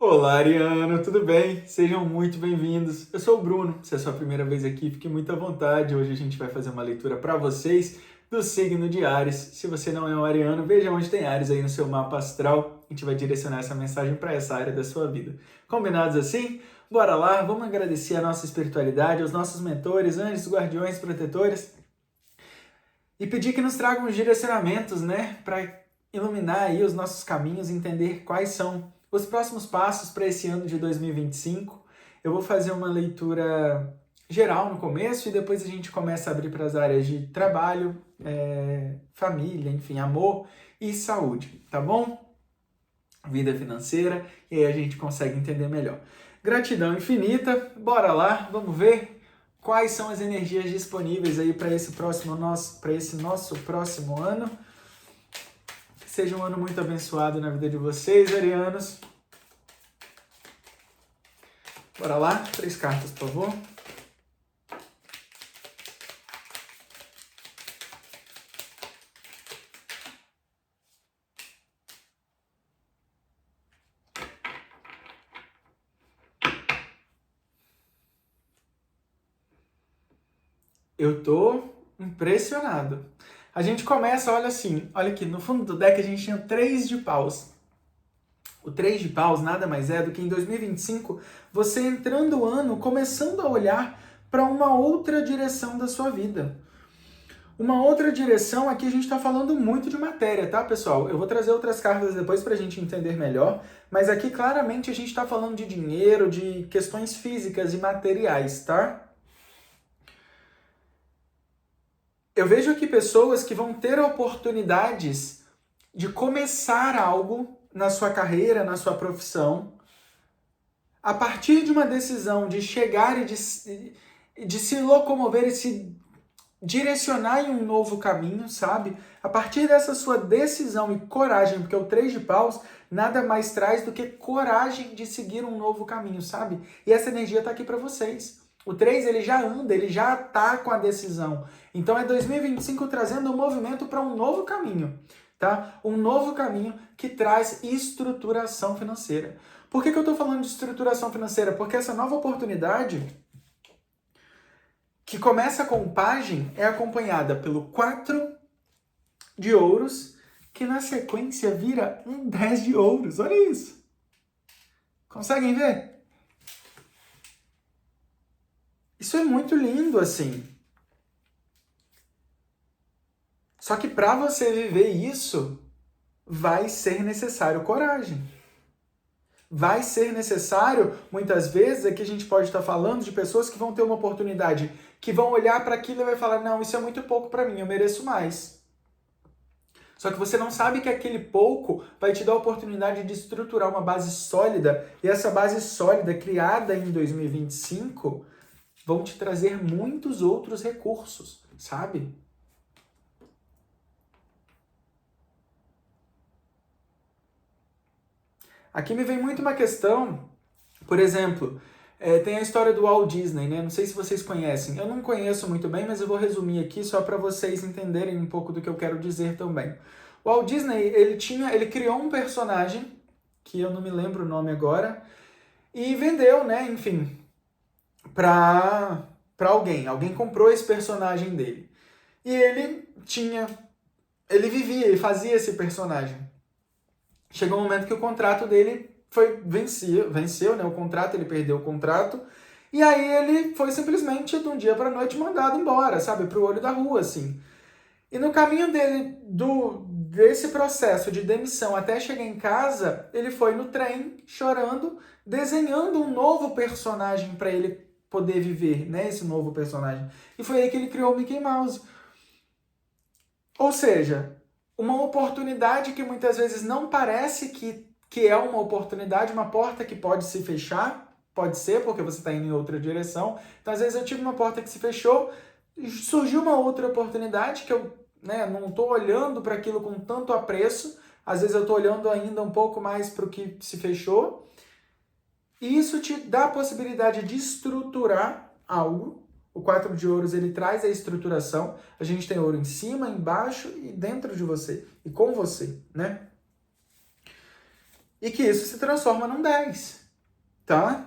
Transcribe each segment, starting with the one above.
Olá, Ariano, tudo bem? Sejam muito bem-vindos. Eu sou o Bruno. Se é a sua primeira vez aqui, fique muito à vontade. Hoje a gente vai fazer uma leitura para vocês do signo de Áries. Se você não é um ariano, veja onde tem Áries aí no seu mapa astral. A gente vai direcionar essa mensagem para essa área da sua vida. Combinados assim? Bora lá, vamos agradecer a nossa espiritualidade, aos nossos mentores, anjos, guardiões, protetores e pedir que nos tragam os direcionamentos, né, para iluminar aí os nossos caminhos, entender quais são os próximos passos para esse ano de 2025. Eu vou fazer uma leitura geral no começo e depois a gente começa a abrir para as áreas de trabalho, família, enfim, amor e saúde, tá bom? Vida financeira, e aí a gente consegue entender melhor. Gratidão infinita, bora lá, vamos ver quais são as energias disponíveis aí para esse nosso próximo ano. Que seja um ano muito abençoado na vida de vocês, arianos. Bora lá, 3 cartas, por favor. Eu tô impressionado. A gente começa, olha assim, olha aqui, no fundo do deck a gente tinha 3 de paus. O 3 de paus nada mais é do que em 2025 você entrando o ano, começando a olhar para uma outra direção da sua vida. Uma outra direção, aqui a gente está falando muito de matéria, tá, pessoal? Eu vou trazer outras cartas depois para a gente entender melhor, mas aqui claramente a gente está falando de dinheiro, de questões físicas e materiais, tá? Eu vejo aqui pessoas que vão ter oportunidades de começar algo na sua carreira, na sua profissão, a partir de uma decisão de chegar e de se locomover e se direcionar em um novo caminho, sabe? A partir dessa sua decisão e coragem, porque o 3 de paus nada mais traz do que coragem de seguir um novo caminho, sabe? E essa energia tá aqui para vocês. O 3, ele já anda, ele já tá com a decisão. Então é 2025 trazendo um movimento para um novo caminho, tá? Um novo caminho que traz estruturação financeira. Por que eu tô falando de estruturação financeira? Porque essa nova oportunidade que começa com o pajem, é acompanhada pelo 4 de ouros, que na sequência vira um 10 de ouros. Olha isso. Conseguem ver? Isso é muito lindo, assim. Só que para você viver isso, vai ser necessário coragem. Vai ser necessário, muitas vezes, aqui a gente pode estar falando de pessoas que vão ter uma oportunidade, que vão olhar para aquilo e vai falar, não, isso é muito pouco para mim, eu mereço mais. Só que você não sabe que aquele pouco vai te dar a oportunidade de estruturar uma base sólida, e essa base sólida, criada em 2025, vão te trazer muitos outros recursos, sabe? Aqui me vem muito uma questão, por exemplo, tem a história do Walt Disney, né? Não sei se vocês conhecem. Eu não conheço muito bem, mas eu vou resumir aqui só para vocês entenderem um pouco do que eu quero dizer também. O Walt Disney, ele criou um personagem, que eu não me lembro o nome agora, e vendeu, né, enfim, para alguém. Alguém comprou esse personagem dele. E ele vivia, ele fazia esse personagem. Chegou um momento que o contrato dele venceu, né? O contrato, ele perdeu o contrato. E aí ele foi simplesmente de um dia para noite mandado embora, sabe? Pro olho da rua, assim. E no caminho dele, desse processo de demissão até chegar em casa, ele foi no trem, chorando, desenhando um novo personagem para ele poder viver, né? Esse novo personagem. E foi aí que ele criou o Mickey Mouse. Ou seja, uma oportunidade que muitas vezes não parece que é uma oportunidade, uma porta que pode se fechar, pode ser porque você está indo em outra direção. Então, às vezes eu tive uma porta que se fechou, surgiu uma outra oportunidade que eu, né, não estou olhando para aquilo com tanto apreço, às vezes eu estou olhando ainda um pouco mais para o que se fechou, e isso te dá a possibilidade de estruturar algo. O 4 de ouros, ele traz a estruturação. A gente tem ouro em cima, embaixo e dentro de você. E com você, né? e que isso se transforma num 10, tá?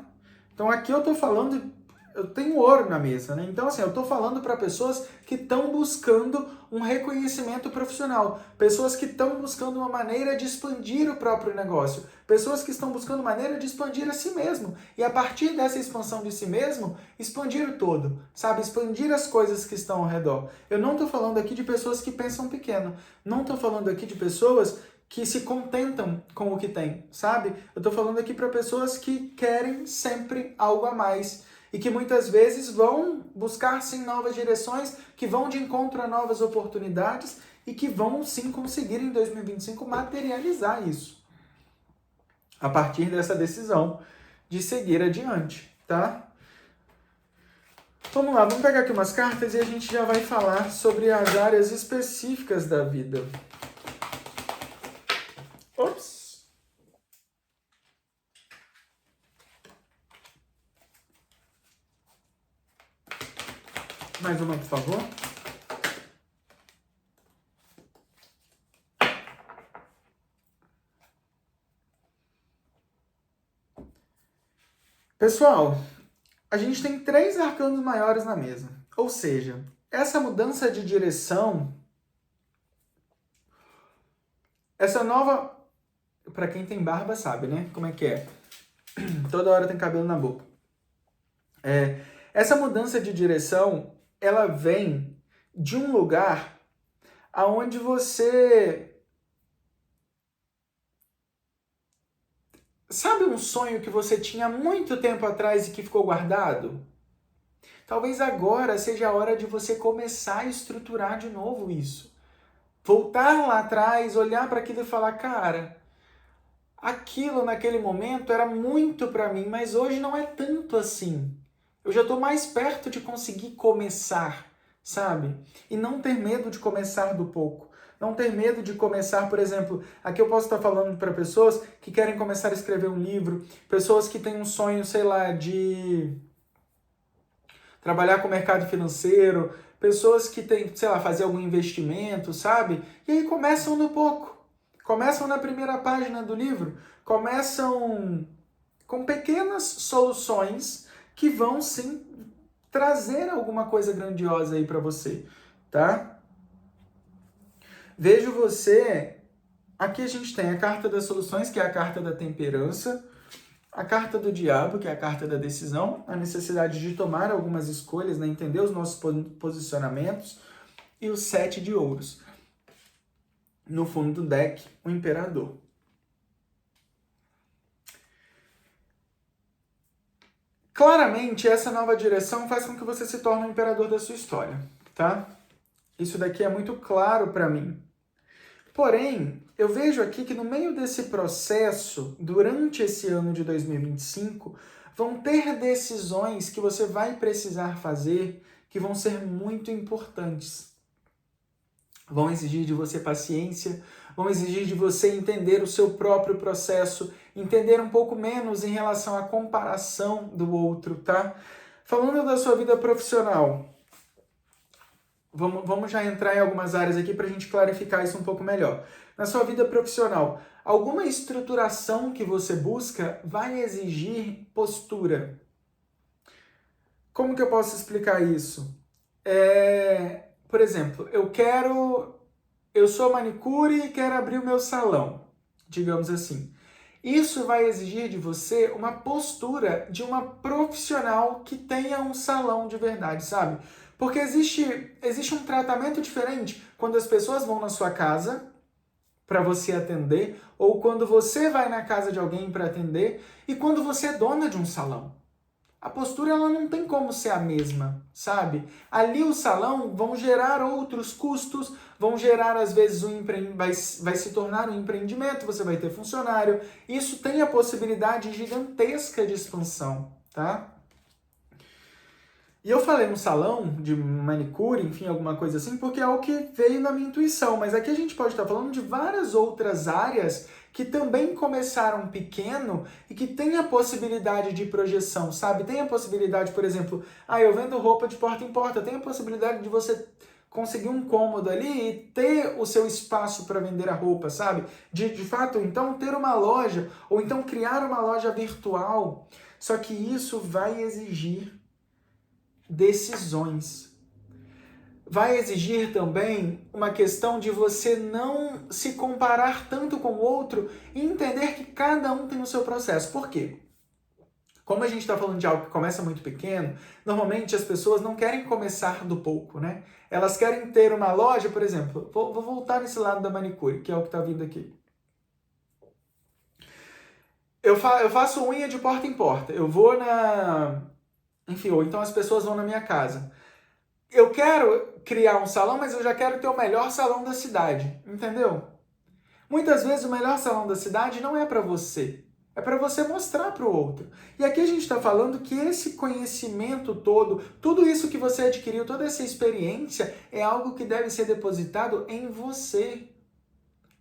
Então aqui eu tô falando, eu tenho ouro na mesa, né? Então assim, eu tô falando para pessoas que estão buscando um reconhecimento profissional, pessoas que estão buscando uma maneira de expandir o próprio negócio, pessoas que estão buscando maneira de expandir a si mesmo e a partir dessa expansão de si mesmo, expandir o todo, sabe? Expandir as coisas que estão ao redor. Eu não tô falando aqui de pessoas que pensam pequeno, não tô falando aqui de pessoas que se contentam com o que tem, sabe? Eu tô falando aqui para pessoas que querem sempre algo a mais e que muitas vezes vão buscar sim novas direções, que vão de encontro a novas oportunidades e que vão sim conseguir em 2025 materializar isso a partir dessa decisão de seguir adiante, tá? Vamos lá, vamos pegar aqui umas cartas e a gente já vai falar sobre as áreas específicas da vida. Ops! Mais uma, por favor. Pessoal, a gente tem 3 arcanos maiores na mesa. Ou seja, essa mudança de direção, essa nova... Para quem tem barba sabe, né? Como é que é? Toda hora tem cabelo na boca. Essa mudança de direção, ela vem de um lugar aonde você... Sabe um sonho que você tinha muito tempo atrás e que ficou guardado? Talvez agora seja a hora de você começar a estruturar de novo isso. Voltar lá atrás, olhar para aquilo e falar, cara, aquilo naquele momento era muito para mim, mas hoje não é tanto assim. Eu já estou mais perto de conseguir começar, sabe? E não ter medo de começar do pouco. Não ter medo de começar, por exemplo, aqui eu posso estar falando para pessoas que querem começar a escrever um livro, pessoas que têm um sonho, sei lá, de trabalhar com o mercado financeiro, pessoas que têm, sei lá, fazer algum investimento, sabe? E aí começam no pouco. Começam na primeira página do livro, começam com pequenas soluções que vão sim trazer alguma coisa grandiosa aí para você, tá? Vejo você, aqui a gente tem a carta das soluções, que é a carta da temperança, a carta do diabo, que é a carta da decisão, a necessidade de tomar algumas escolhas, né? Entender os nossos posicionamentos, e o 7 de ouros. No fundo do deck, o imperador. Claramente, essa nova direção faz com que você se torne o imperador da sua história, tá? Isso daqui é muito claro para mim. Porém, eu vejo aqui que no meio desse processo, durante esse ano de 2025, vão ter decisões que você vai precisar fazer que vão ser muito importantes. Vão exigir de você paciência, vão exigir de você entender o seu próprio processo, entender um pouco menos em relação à comparação do outro, tá? Falando da sua vida profissional, vamos já entrar em algumas áreas aqui para a gente clarificar isso um pouco melhor. Na sua vida profissional, alguma estruturação que você busca vai exigir postura. Como que eu posso explicar isso? Por exemplo, eu sou manicure e quero abrir o meu salão, digamos assim. Isso vai exigir de você uma postura de uma profissional que tenha um salão de verdade, sabe? Porque existe um tratamento diferente quando as pessoas vão na sua casa para você atender, ou quando você vai na casa de alguém para atender, e quando você é dona de um salão. A postura ela não tem como ser a mesma, sabe? Ali o salão vão gerar outros custos, vão gerar às vezes vai se tornar um empreendimento, você vai ter funcionário. Isso tem a possibilidade gigantesca de expansão, tá? E eu falei um salão de manicure, enfim, alguma coisa assim, porque é o que veio na minha intuição. Mas aqui a gente pode estar falando de várias outras áreas que também começaram pequeno e que tem a possibilidade de projeção, sabe? Tem a possibilidade, por exemplo, eu vendo roupa de porta em porta, tem a possibilidade de você conseguir um cômodo ali e ter o seu espaço para vender a roupa, sabe? De fato, então, ter uma loja, ou então criar uma loja virtual. Só que isso vai exigir decisões. Vai exigir também uma questão de você não se comparar tanto com o outro e entender que cada um tem o seu processo. Por quê? Como a gente está falando de algo que começa muito pequeno, normalmente as pessoas não querem começar do pouco, né? Elas querem ter uma loja, por exemplo, vou voltar nesse lado da manicure, que é o que está vindo aqui. Eu faço unha de porta em porta, eu vou enfim, ou então as pessoas vão na minha casa. Eu quero criar um salão, mas eu já quero ter o melhor salão da cidade, entendeu? Muitas vezes o melhor salão da cidade não é para você. É para você mostrar para o outro. E aqui a gente está falando que esse conhecimento todo, tudo isso que você adquiriu, toda essa experiência, é algo que deve ser depositado em você.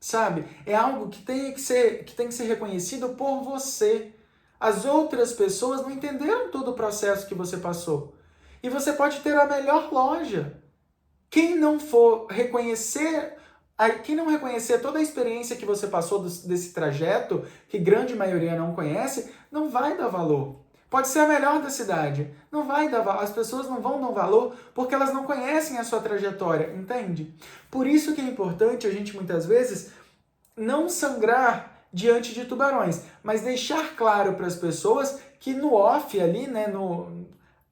Sabe? É algo que tem que ser reconhecido por você. As outras pessoas não entenderam todo o processo que você passou. E você pode ter a melhor loja. Quem não reconhecer toda a experiência que você passou desse trajeto, que grande maioria não conhece, não vai dar valor. Pode ser a melhor da cidade, não vai dar valor. As pessoas não vão dar valor porque elas não conhecem a sua trajetória, entende? Por isso que é importante a gente muitas vezes não sangrar diante de tubarões, mas deixar claro para as pessoas que no off ali, né,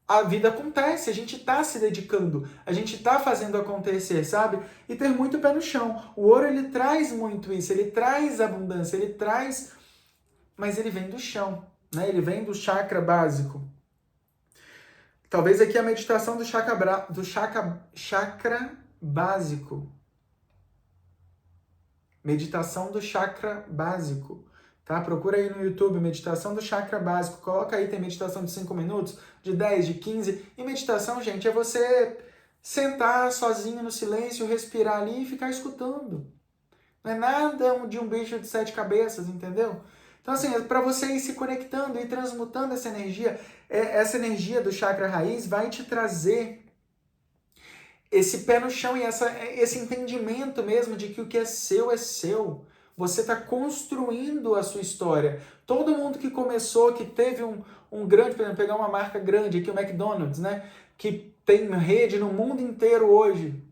a vida acontece, a gente está se dedicando, a gente está fazendo acontecer, sabe? E ter muito pé no chão. O ouro, ele traz muito isso, ele traz abundância, ele traz... Mas ele vem do chão, né? Ele vem do chakra básico. Talvez aqui a meditação do chakra básico. Meditação do chakra básico. Tá? Procura aí no YouTube, meditação do chakra básico. Coloca aí, tem meditação de 5 minutos, de 10, de 15. E meditação, gente, é você sentar sozinho no silêncio, respirar ali e ficar escutando. Não é nada de um bicho de 7 cabeças, entendeu? Então, assim, é para você ir se conectando e transmutando essa energia do chakra raiz vai te trazer esse pé no chão e esse entendimento mesmo de que o que é seu é seu. Você está construindo a sua história. Todo mundo que começou, que teve um grande, por exemplo, pegar uma marca grande aqui, o McDonald's, né? Que tem rede no mundo inteiro hoje.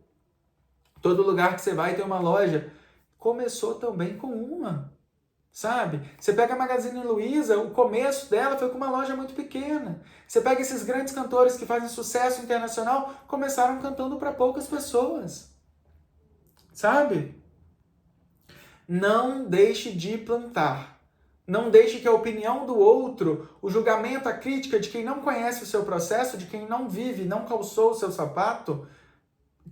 Todo lugar que você vai tem uma loja. Começou também com uma, sabe? Você pega a Magazine Luiza, o começo dela foi com uma loja muito pequena. Você pega esses grandes cantores que fazem sucesso internacional, começaram cantando para poucas pessoas, sabe? Não deixe de plantar. Não deixe que a opinião do outro, o julgamento, a crítica de quem não conhece o seu processo, de quem não vive, não calçou o seu sapato,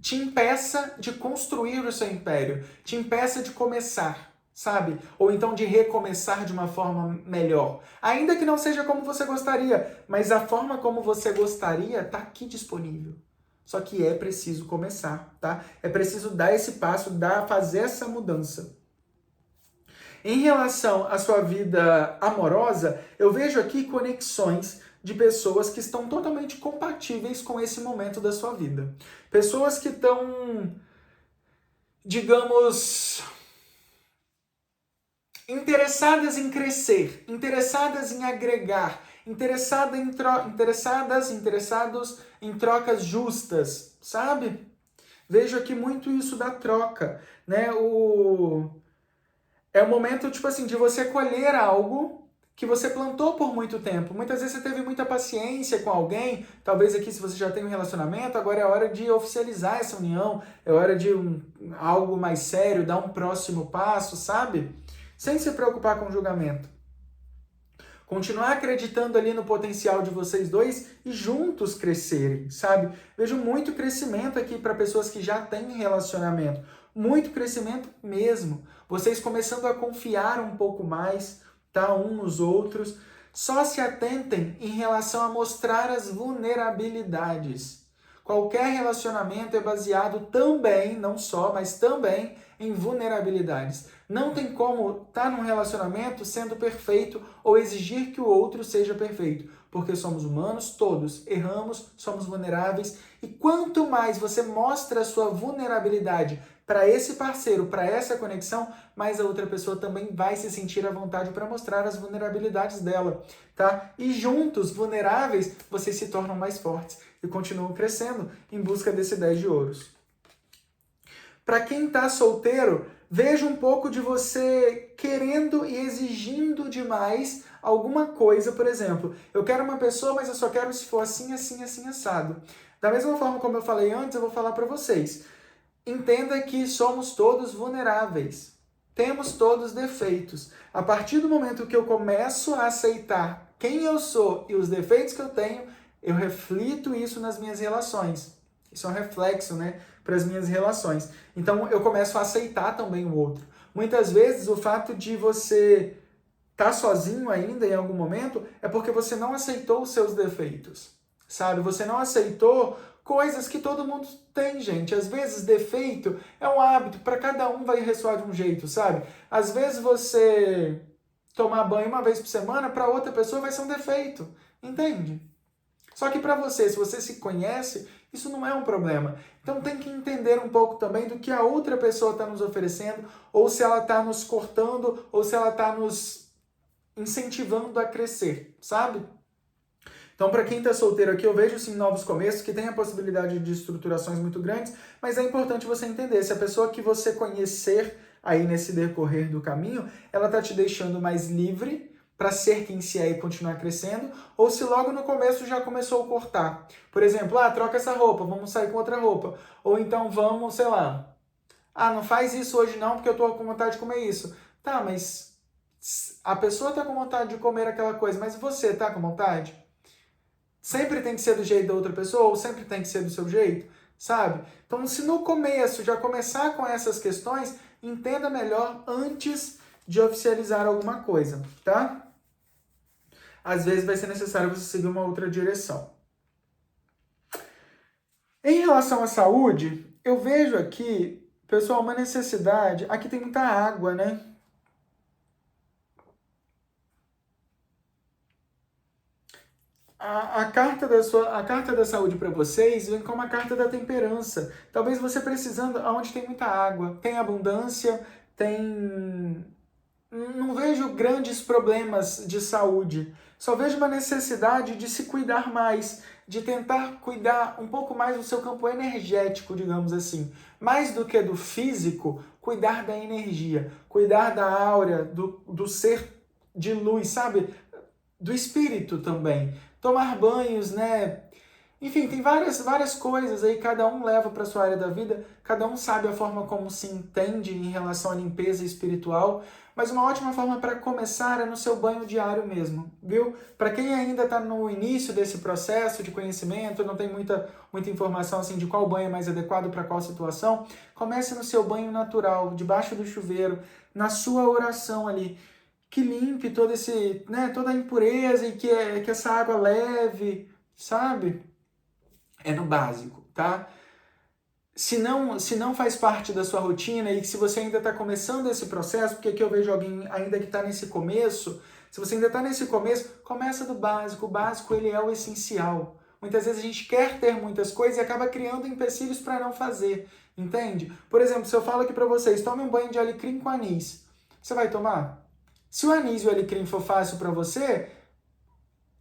te impeça de construir o seu império, te impeça de começar, sabe? Ou então de recomeçar de uma forma melhor. Ainda que não seja como você gostaria, mas a forma como você gostaria está aqui disponível. Só que é preciso começar, tá? É preciso dar esse passo, fazer essa mudança. Em relação à sua vida amorosa, eu vejo aqui conexões de pessoas que estão totalmente compatíveis com esse momento da sua vida. Pessoas que estão, digamos, interessadas em crescer, interessadas em agregar, interessados em trocas justas, sabe? Vejo aqui muito isso da troca, né? É o momento, tipo assim, de você colher algo que você plantou por muito tempo. Muitas vezes você teve muita paciência com alguém, talvez aqui se você já tem um relacionamento, agora é hora de oficializar essa união, é hora de algo mais sério, dar um próximo passo, sabe? Sem se preocupar com o julgamento. Continuar acreditando ali no potencial de vocês dois e juntos crescerem, sabe? Vejo muito crescimento aqui para pessoas que já têm relacionamento. Muito crescimento mesmo. Vocês começando a confiar um pouco mais, tá? Um nos outros. Só se atentem em relação a mostrar as vulnerabilidades. Qualquer relacionamento é baseado também, não só, mas também em vulnerabilidades. Não tem como estar num relacionamento sendo perfeito ou exigir que o outro seja perfeito, porque somos humanos, todos erramos, somos vulneráveis, e quanto mais você mostra a sua vulnerabilidade para esse parceiro, para essa conexão, mais a outra pessoa também vai se sentir à vontade para mostrar as vulnerabilidades dela, tá? E juntos, vulneráveis, vocês se tornam mais fortes e continuam crescendo em busca desse 10 de ouros. Para quem está solteiro, veja um pouco de você querendo e exigindo demais alguma coisa, por exemplo, eu quero uma pessoa, mas eu só quero se for assim, assim, assim, assado. Da mesma forma como eu falei antes, eu vou falar para vocês. Entenda que somos todos vulneráveis. Temos todos defeitos. A partir do momento que eu começo a aceitar quem eu sou e os defeitos que eu tenho, eu reflito isso nas minhas relações. Isso é um reflexo, né, para as minhas relações. Então, eu começo a aceitar também o outro. Muitas vezes, o fato de você estar sozinho ainda em algum momento é porque você não aceitou os seus defeitos, sabe? Você não aceitou coisas que todo mundo tem, gente. Às vezes, defeito é um hábito, para cada um vai ressoar de um jeito, sabe? Às vezes, você tomar banho uma vez por semana, para outra pessoa vai ser um defeito, entende? Só que para você, se você se conhece, isso não é um problema. Então tem que entender um pouco também do que a outra pessoa está nos oferecendo, ou se ela está nos cortando, ou se ela está nos incentivando a crescer, sabe? Então, para quem está solteiro aqui, eu vejo sim novos começos, que tem a possibilidade de estruturações muito grandes, mas é importante você entender, se a pessoa que você conhecer aí nesse decorrer do caminho, ela está te deixando mais livre para ser quem se é e continuar crescendo, ou se logo no começo já começou a cortar. Por exemplo, troca essa roupa, vamos sair com outra roupa. Ou então vamos, sei lá, não faz isso hoje não, porque eu tô com vontade de comer isso. Tá, mas a pessoa tá com vontade de comer aquela coisa, mas você tá com vontade? Sempre tem que ser do jeito da outra pessoa ou sempre tem que ser do seu jeito, sabe? Então, se no começo já começar com essas questões, entenda melhor antes de oficializar alguma coisa, tá? Às vezes vai ser necessário você seguir uma outra direção. Em relação à saúde, eu vejo aqui, pessoal, uma necessidade. Aqui tem muita água, né? A carta da saúde para vocês vem como a carta da temperança. Talvez você precisando, aonde tem muita água, tem abundância, tem... Não vejo grandes problemas de saúde. Só vejo uma necessidade de se cuidar mais, de tentar cuidar um pouco mais do seu campo energético, digamos assim. Mais do que do físico, cuidar da energia, cuidar da áurea, do ser de luz, sabe? Do espírito também. Tomar banhos, né? Enfim, tem várias coisas aí, cada um leva para sua área da vida, cada um sabe a forma como se entende em relação à limpeza espiritual, mas uma ótima forma para começar é no seu banho diário mesmo, viu? Para quem ainda está no início desse processo de conhecimento, não tem muita informação assim de qual banho é mais adequado para qual situação, comece no seu banho natural, debaixo do chuveiro, na sua oração ali, que limpe toda a impureza e que essa água leve, sabe? É no básico, tá? Se não faz parte da sua rotina e se você ainda está começando esse processo, porque aqui eu vejo alguém ainda que está nesse começo, se você ainda está nesse começo, começa do básico. O básico, ele é o essencial. Muitas vezes a gente quer ter muitas coisas e acaba criando empecilhos para não fazer, entende? Por exemplo, se eu falo aqui para vocês, tome um banho de alecrim com anis, você vai tomar? Se o anis e o alecrim for fácil para você,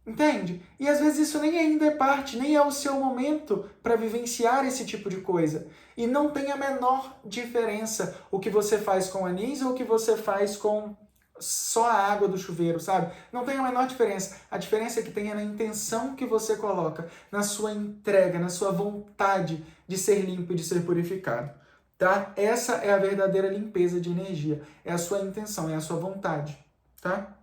entende? E às vezes isso nem ainda é parte, nem é o seu momento para vivenciar esse tipo de coisa. E não tem a menor diferença o que você faz com anis ou o que você faz com só a água do chuveiro, sabe? Não tem a menor diferença. A diferença que tem é na intenção que você coloca, na sua entrega, na sua vontade de ser limpo e de ser purificado. Tá? Essa é a verdadeira limpeza de energia. É a sua intenção, é a sua vontade. Tá?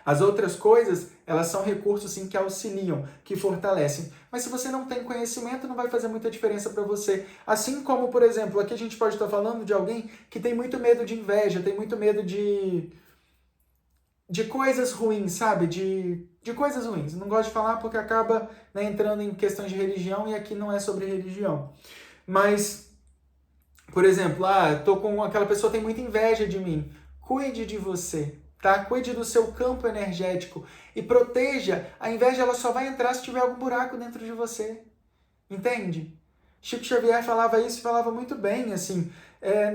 As outras coisas, elas são recursos sim que auxiliam, que fortalecem. Mas se você não tem conhecimento, não vai fazer muita diferença para você. Assim como, por exemplo, aqui a gente pode estar falando de alguém que tem muito medo de inveja, tem muito medo de de coisas ruins, sabe? De coisas ruins. Não gosto de falar porque acaba, né, entrando em questões de religião e aqui não é sobre religião. Mas, por exemplo, tô com aquela pessoa tem muita inveja de mim. Cuide de você, tá? Cuide do seu campo energético e proteja. A inveja ela só vai entrar se tiver algum buraco dentro de você. Entende? Chico Xavier falava isso e falava muito bem, assim,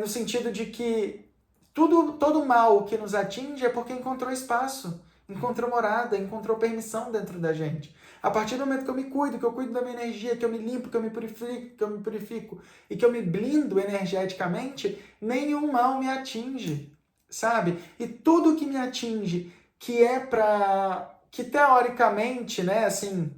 no sentido de que todo mal que nos atinge é porque encontrou espaço, encontrou morada, encontrou permissão dentro da gente. A partir do momento que eu me cuido, que eu cuido da minha energia, que eu me limpo, que eu me purifico e que eu me blindo energeticamente, nenhum mal me atinge, sabe? E tudo que me atinge, que teoricamente, né, assim,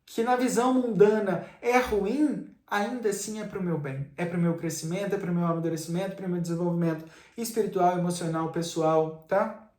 que na visão mundana é ruim, ainda assim é para o meu bem, é para o meu crescimento, é para o meu amadurecimento, para o meu desenvolvimento espiritual, emocional, pessoal, tá?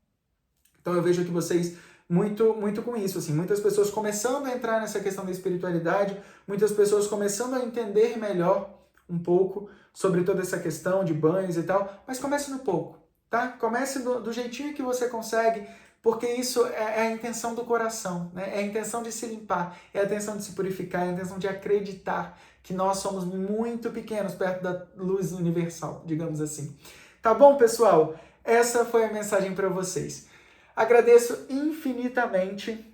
Então eu vejo que vocês muito com isso, assim, muitas pessoas começando a entrar nessa questão da espiritualidade, muitas pessoas começando a entender melhor um pouco sobre toda essa questão de banhos e tal, mas comece no pouco, tá? Comece do jeitinho que você consegue, porque isso é a intenção do coração, né? É a intenção de se limpar, é a intenção de se purificar, é a intenção de acreditar que nós somos muito pequenos perto da luz universal, digamos assim. Tá bom, pessoal? Essa foi a mensagem para vocês. Agradeço infinitamente,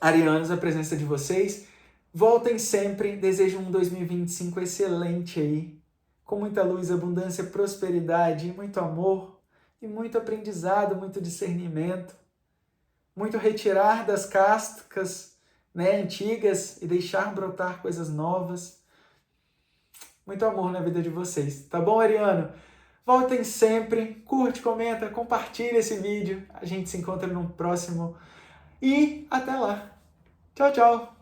arianos, a presença de vocês. Voltem sempre. Desejo um 2025 excelente aí, com muita luz, abundância, prosperidade, muito amor e muito aprendizado, muito discernimento, muito retirar das cascas, né, antigas e deixar brotar coisas novas. Muito amor na vida de vocês. Tá bom, ariano? Voltem sempre, curte, comenta, compartilha esse vídeo. A gente se encontra no próximo e até lá. Tchau, tchau!